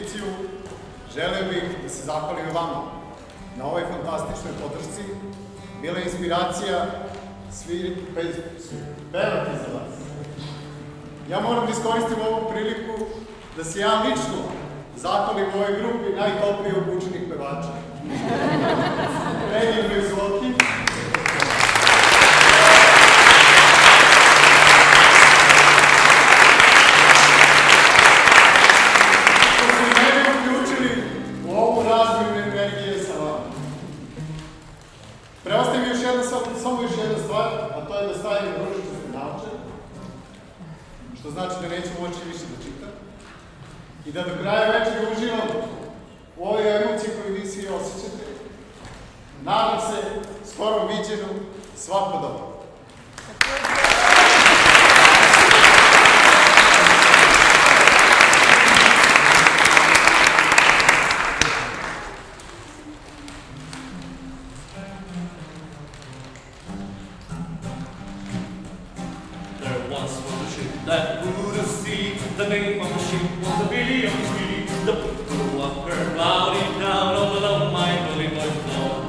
ekspediciju, želeo bih da se zahvalim vama na ovoj fantastičnoj podršci. Bila je inspiracija pevati za vas. Ja moram da iskoristim ovu priliku da se ja lično zahvalim ovoj grupi najtoplije obučenih pevača. Regin Rizolki, preostaje mi samo još jedna stvar, a to je da stavim ružičaste naoče, što znači da neću moći više da čitam, i da do kraja večeri uživam u ovoj emociji koju vi svi osjećate. Nadam se skorom viđenu, svako dobro. That would see the name of the ship was a William Tree. The people of her clouded down all along my gully was flown.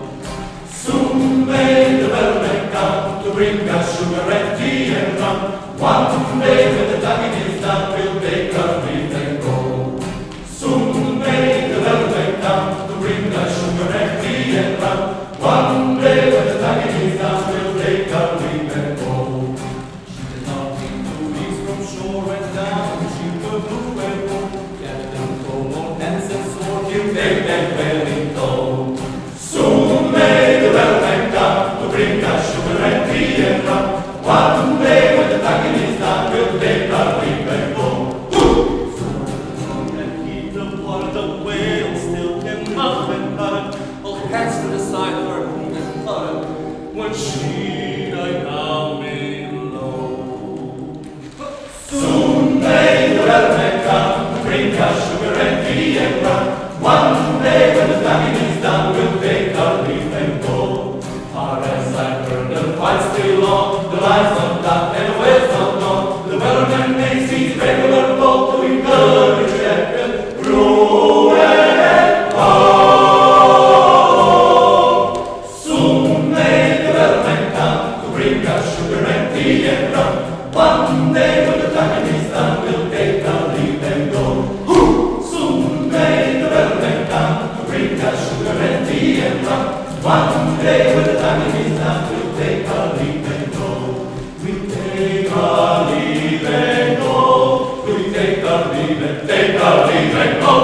Soon may the bellman come to bring us sugar and tea and rum. One day when the tugging is done, we'll take our leave and go. Soon may the bellman come to bring us sugar and tea and rum. One day when the tugging is done, we'll take our leave and go. Went down, she could move and go. Captain Como and sword, you take them well in tow. Soon may the bellman come to bring us sugar and tea and rum. One day when the tugging is done, we'll take our leave and go. And keep the water, the whale still came up and cut. All hands to the side of her boom and putter. When she died down below. Soon may the bellman come to bring us sugar and tea and rum. One day when the tugging is done, we'll take our leave and go. Far as I heard the fight still on, the lines not down and the waves not gone. The bellman makes his regular call to encourage Captain row and ho. Soon may the bellman come to bring us sugar and tea and rum. One day when the tugging is done, we'll take our leave and go. Soon may the bellman come to bring us sugar and tea and rum. One day when the tugging is done, we'll take our leave and go. We'll take our leave and go. We'll take our leave and go.